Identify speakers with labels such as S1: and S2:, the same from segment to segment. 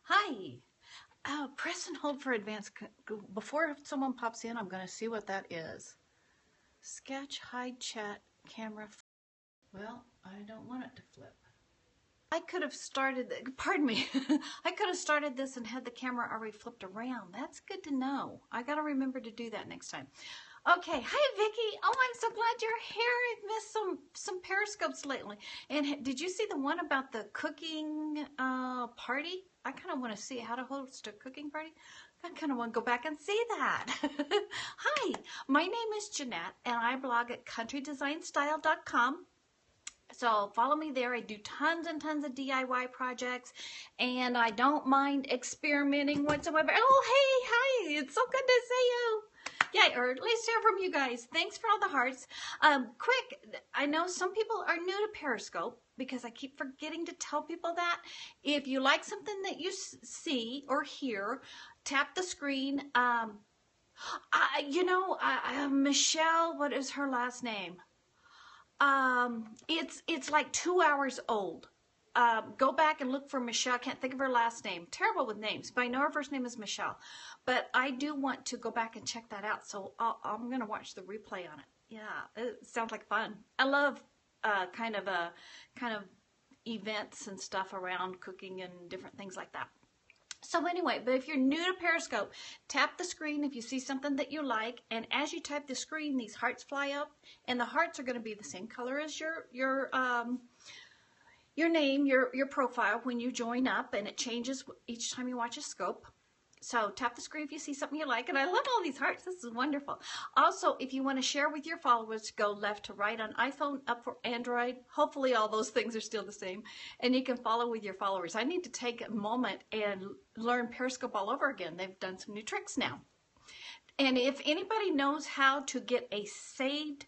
S1: Hi. Press and hold for advance. Before someone pops in, I'm going to see what that is. Sketch, hide, chat, camera. Well, I don't want it to flip. I could have started, pardon me, I could have started this and had the camera already flipped around. That's good to know. I got to remember to do that next time. Okay, hi Vicki. Oh, I'm so glad you're here. I've missed some periscopes lately. And did you see the one about the cooking party? I kind of want to see how to host a cooking party. I kind of want to go back and see that. Hi, my name is Jeanette, and I blog at countrydesignstyle.com. So follow me there. I do tons and tons of DIY projects, and I don't mind experimenting whatsoever. Oh, hey, hi. It's so good to see you. Yeah, or at least hear from you guys. Thanks for all the hearts. Quick, I know some people are new to Periscope because I keep forgetting to tell people that. If you like something that you see or hear, tap the screen. Michelle, what is her last name? It's like 2 hours old. Go back and look for Michelle. I can't think of her last name. Terrible with names, but I know her first name is Michelle. But I do want to go back and check that out, so I'm going to watch the replay on it. Yeah, it sounds like fun. I love kind of events and stuff around cooking and different things like that. So anyway, but if you're new to Periscope, tap the screen if you see something that you like, and as you type the screen, these hearts fly up, and the hearts are going to be the same color as your name, your profile when you join up, and it changes each time you watch a scope. So tap the screen if you see something you like, and I love all these hearts. This is wonderful. Also, if you want to share with your followers, go left to right on iPhone, up for Android. Hopefully all those things are still the same, and you can follow with your followers. I need to take a moment and learn Periscope all over again. They've done some new tricks now. And if anybody knows how to get a saved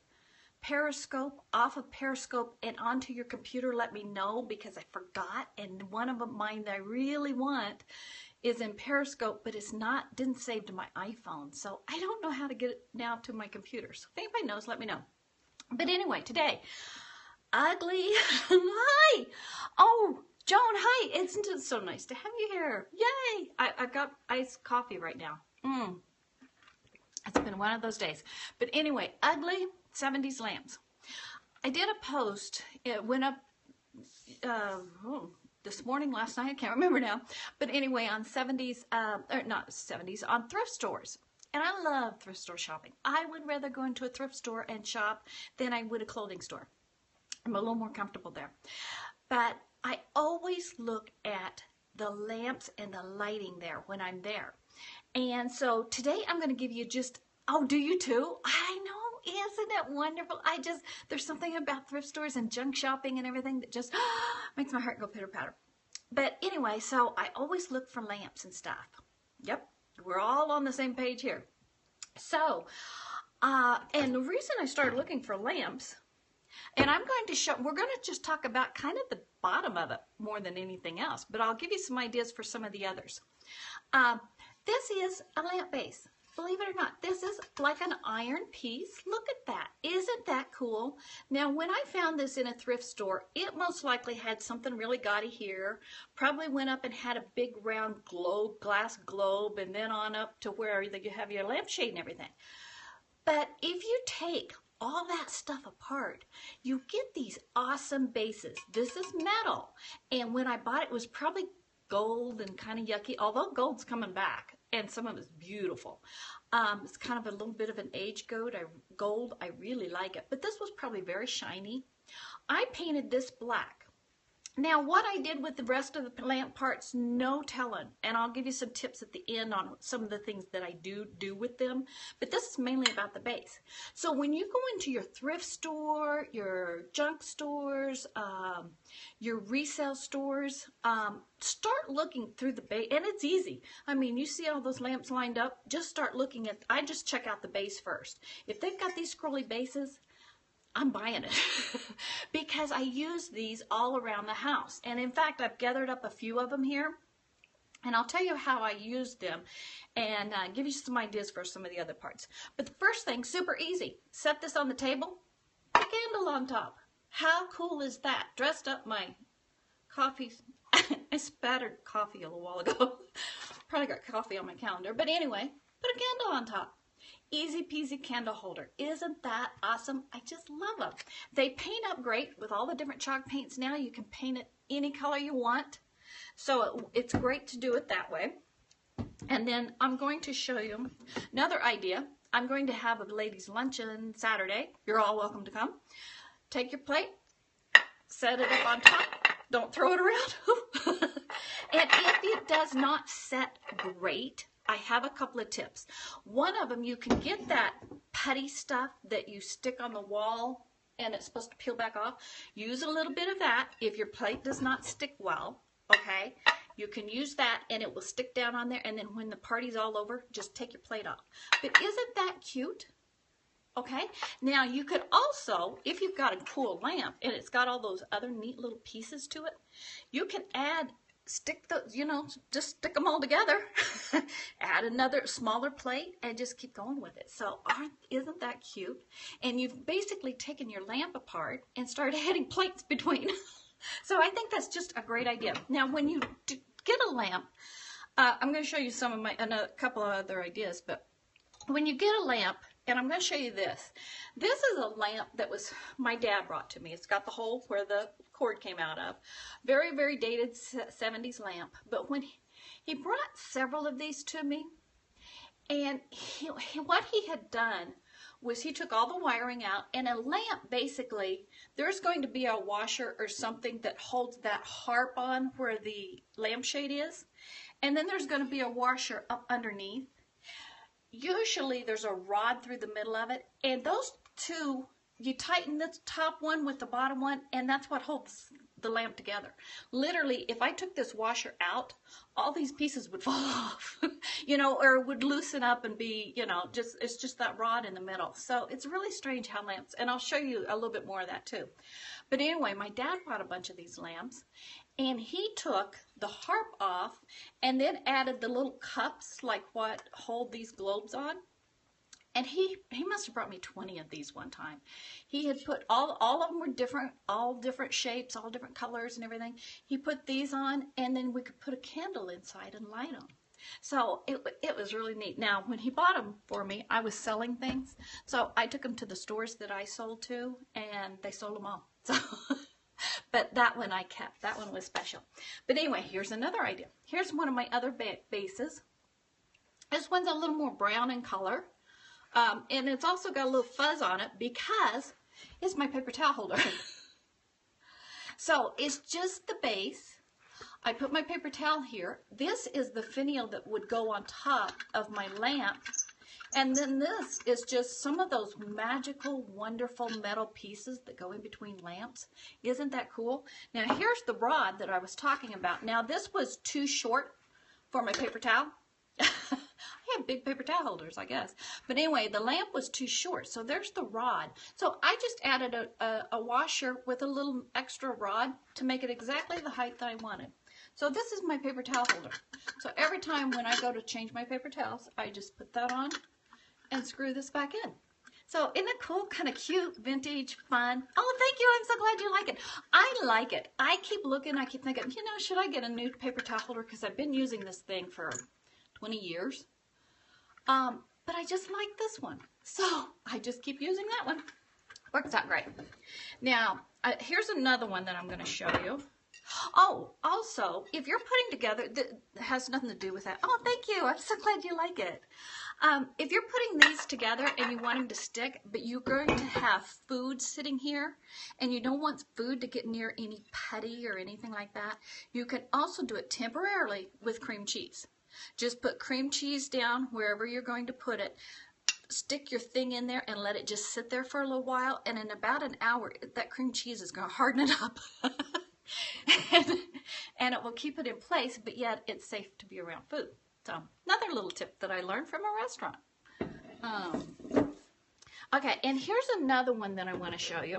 S1: Periscope off of Periscope and onto your computer, let me know, because I forgot, and one of mine that I really want is in Periscope, but didn't save to my iPhone, so I don't know how to get it now to my computer. So if anybody knows, let me know. But anyway, today, ugly. Hi. Oh, Joan, hi. Isn't it so nice to have you here? Yay. I've got iced coffee right now. It's been one of those days. But anyway, ugly 70s lamps. I did a post. It went up this morning, last night, I can't remember now. But anyway, on 70s, or not 70s, on thrift stores. And I love thrift store shopping. I would rather go into a thrift store and shop than I would a clothing store. I'm a little more comfortable there. But I always look at the lamps and the lighting there when I'm there. And so today I'm going to give you oh, do you too? I know. Isn't it wonderful? There's something about thrift stores and junk shopping and everything that just makes my heart go pitter patter. But anyway, so I always look for lamps and stuff. Yep, we're all on the same page here. So, and the reason I started looking for lamps, and we're going to just talk about kind of the bottom of it more than anything else, but I'll give you some ideas for some of the others. This is a lamp base. Believe it or not, this is like an iron piece. Look at that. Isn't that cool? Now, when I found this in a thrift store, it most likely had something really gaudy here. Probably went up and had a big round glass globe, and then on up to where you have your lampshade and everything. But if you take all that stuff apart, you get these awesome bases. This is metal. And when I bought it, it was probably gold and kind of yucky, although gold's coming back. And some of it's beautiful. It's kind of a little bit of an age gold. I really like it. But this was probably very shiny. I painted this black. Now, what I did with the rest of the lamp parts, no telling. And I'll give you some tips at the end on some of the things that I do with them. But this is mainly about the base. So when you go into your thrift store, your junk stores, your resale stores, start looking through the base. And it's easy. I mean, you see all those lamps lined up, just start looking I just check out the base first. If they've got these scrolly bases, I'm buying it because I use these all around the house. And in fact, I've gathered up a few of them here, and I'll tell you how I used them and give you some ideas for some of the other parts. But the first thing, super easy. Set this on the table, put a candle on top. How cool is that? Dressed up my coffee I spattered coffee a little while ago. Probably got coffee on my calendar. But anyway, put a candle on top. Easy peasy candle holder. Isn't that awesome? I just love them. They paint up great with all the different chalk paints now. You can paint it any color you want. So it's great to do it that way. And then I'm going to show you another idea. I'm going to have a ladies' luncheon Saturday. You're all welcome to come. Take your plate, set it up on top. Don't throw it around. And if it does not set great, I have a couple of tips. One of them, you can get that putty stuff that you stick on the wall and it's supposed to peel back off. Use a little bit of that if your plate does not stick well, okay? You can use that and it will stick down on there, and then when the party's all over, just take your plate off. But isn't that cute? Okay, now you could also, if you've got a cool lamp and it's got all those other neat little pieces to it, you can stick those, just stick them all together, add another smaller plate and just keep going with it. So isn't that cute? And you've basically taken your lamp apart and started adding plates between. So I think that's just a great idea. Now when you get a lamp, I'm going to show you a couple of other ideas, but when you get a lamp, and I'm going to show you this. This is a lamp that my dad brought to me. It's got the hole where the cord came out of. Very, very dated 70s lamp. But when he brought several of these to me, and what he had done was he took all the wiring out, and a lamp, basically, there's going to be a washer or something that holds that harp on where the lampshade is. And then there's going to be a washer up underneath. Usually there's a rod through the middle of it, and those two, you tighten the top one with the bottom one, and that's what holds the lamp together. Literally, if I took this washer out, all these pieces would fall off, or would loosen up and be, it's just that rod in the middle. So it's really strange how lamps, and I'll show you a little bit more of that too. But anyway, my dad bought a bunch of these lamps, and he took the harp off and then added the little cups like what hold these globes on. And he must have brought me 20 of these one time. He had put all of them were different, all different shapes, all different colors and everything. He put these on, and then we could put a candle inside and light them. So it was really neat. Now, when he bought them for me, I was selling things. So I took them to the stores that I sold to, and they sold them all. So, but that one I kept. That one was special. But anyway, here's another idea. Here's one of my other bases. This one's a little more brown in color. And it's also got a little fuzz on it because it's my paper towel holder. So it's just the base. I put my paper towel here. This is the finial that would go on top of my lamp. And then this is just some of those magical, wonderful metal pieces that go in between lamps. Isn't that cool? Now here's the rod that I was talking about. Now this was too short for my paper towel. I have big paper towel holders, I guess. But anyway, the lamp was too short, so there's the rod. So I just added a washer with a little extra rod to make it exactly the height that I wanted. So this is my paper towel holder. So every time when I go to change my paper towels, I just put that on and screw this back in. So isn't it cool? Kind of cute, vintage, fun. Oh, thank you. I'm so glad you like it. I like it. I keep looking. I keep thinking, should I get a new paper towel holder? Because I've been using this thing for 20 years. But I just like this one. So I just keep using that one. Works out great. Now, here's another one that I'm going to show you. Oh, also, if you're putting together, that has nothing to do with that. Oh, thank you. I'm so glad you like it. If you're putting these together and you want them to stick, but you're going to have food sitting here, and you don't want food to get near any putty or anything like that, you can also do it temporarily with cream cheese. Just put cream cheese down wherever you're going to put it. Stick your thing in there and let it just sit there for a little while, and in about an hour, that cream cheese is going to harden it up. and it will keep it in place, but yet it's safe to be around food. So another little tip that I learned from a restaurant. Okay, and here's another one that I want to show you.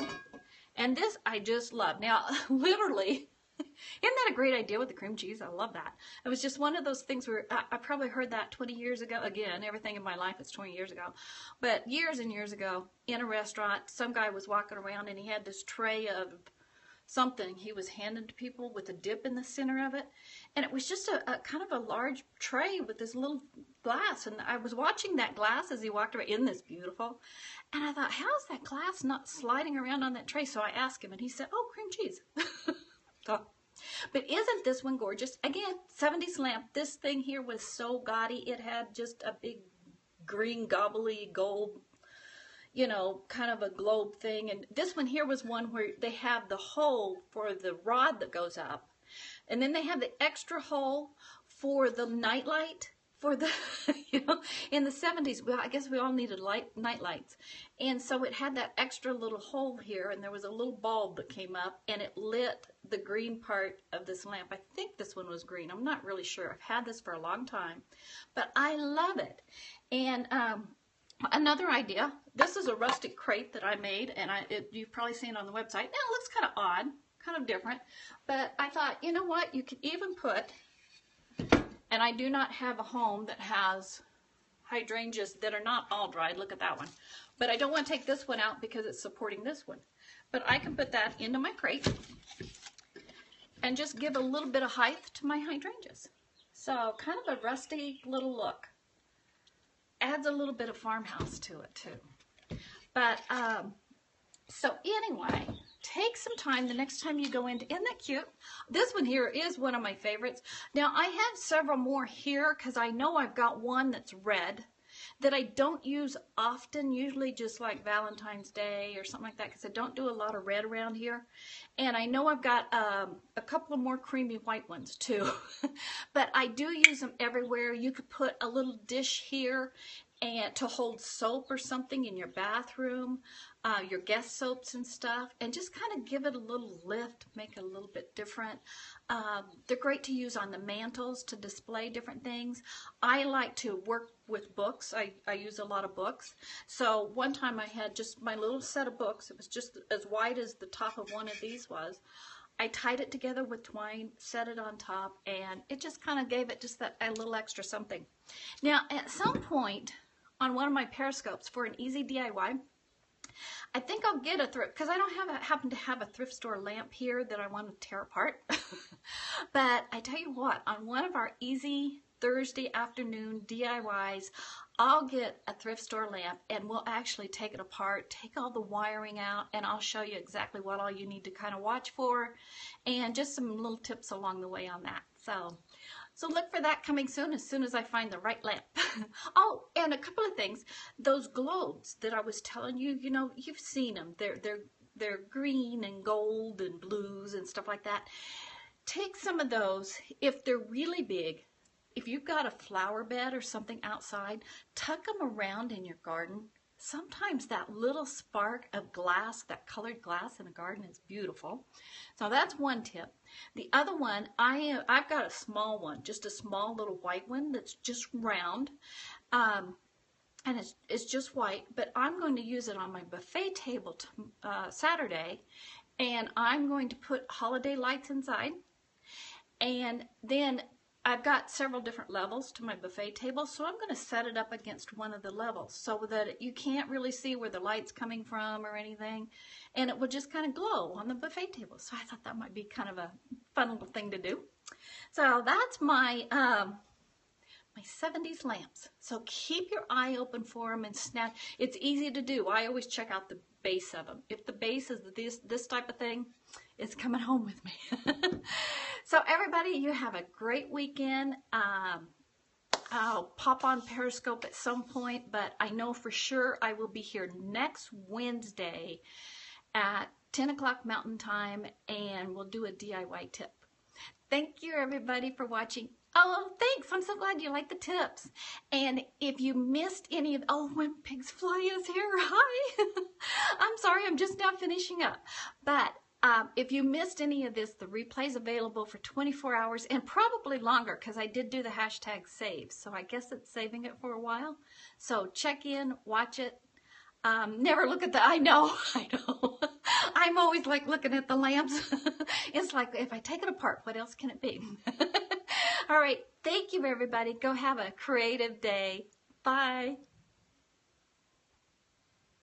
S1: And this I just love. Now, literally, isn't that a great idea with the cream cheese? I love that. It was just one of those things where I probably heard that 20 years ago. Again, everything in my life is 20 years ago. But years and years ago, in a restaurant, some guy was walking around and he had this tray of something he was handing to people with a dip in the center of it. And it was just a kind of a large tray with this little glass. And I was watching that glass as he walked away. Isn't this beautiful? And I thought, how's that glass not sliding around on that tray? So I asked him, and he said, oh, cream cheese. So, but isn't this one gorgeous? Again, 70s lamp. This thing here was so gaudy. It had just a big green gobbly gold, you know, kind of a globe thing. And this one here was one where they have the hole for the rod that goes up. And then they have the extra hole for the nightlight. For the, you know, in the 70s, well, I guess we all needed night lights. And so it had that extra little hole here, and there was a little bulb that came up, and it lit the green part of this lamp. I think this one was green. I'm not really sure. I've had this for a long time, but I love it. And another idea, this is a rustic crate that I made, and you've probably seen it on the website. Now, it looks kind of odd, kind of different, but I thought, you know what, you could even put, and I do not have a home that has hydrangeas that are not all dried. Look at that one. But I don't want to take this one out because it's supporting this one. But I can put that into my crate and just give a little bit of height to my hydrangeas. So kind of a rusty little look. Adds a little bit of farmhouse to it too. But so anyway, take some time the next time you go into, isn't that cute? This one here is one of my favorites. Now I have several more here because I know I've got one that's red that I don't use often, usually just like Valentine's Day or something like that, because I don't do a lot of red around here. And I know I've got a couple of more creamy white ones too. But I do use them everywhere. You could put a little dish here and to hold soap or something in your bathroom, your guest soaps and stuff, and just kind of give it a little lift, make it a little bit different. They're great to use on the mantles to display different things. I like to work with books. I use a lot of books. So one time I had just my little set of books. It was just as wide as the top of one of these was. I tied it together with twine, set it on top, and it just kind of gave it just that a little extra something. Now, at some point on one of my periscopes for an easy DIY, I think I'll get a thrift, because I don't happen to have a thrift store lamp here that I want to tear apart. But I tell you what, on one of our easy Thursday afternoon DIYs, I'll get a thrift store lamp and we'll actually take it apart, take all the wiring out, and I'll show you exactly what all you need to kind of watch for and just some little tips along the way on that. So look for that coming soon as I find the right lamp. Oh, and a couple of things. Those globes that I was telling you, you know, you've seen them. They're green and gold and blues and stuff like that. Take some of those. If they're really big, if you've got a flower bed or something outside, tuck them around in your garden. Sometimes that little spark of glass, that colored glass in a garden is beautiful. So that's one tip. The other one, I've got a small one, just a small little white one that's just round. And it's just white, but I'm going to use it on my buffet table Saturday. And I'm going to put holiday lights inside. And then I've got several different levels to my buffet table, so I'm going to set it up against one of the levels so that you can't really see where the light's coming from or anything, and it will just kind of glow on the buffet table. So I thought that might be kind of a fun little thing to do. So that's my my 70s lamps. So keep your eye open for them and snap. It's easy to do. I always check out the base of them. If the base is this type of thing, it's coming home with me. So everybody, you have a great weekend. I'll pop on Periscope at some point, but I know for sure I will be here next Wednesday at 10 o'clock Mountain Time, and we'll do a DIY tip. Thank you, everybody, for watching. Oh, thanks. I'm so glad you like the tips. And if you missed any of, oh, When Pigs Fly is here. Hi. I'm sorry, I'm just now finishing up. But if you missed any of this, the replay is available for 24 hours and probably longer because I did do the hashtag save. So I guess it's saving it for a while. So check in, watch it. Never look at I know. I'm always like looking at the lamps. It's like, if I take it apart, what else can it be? All right. Thank you, everybody. Go have a creative day. Bye.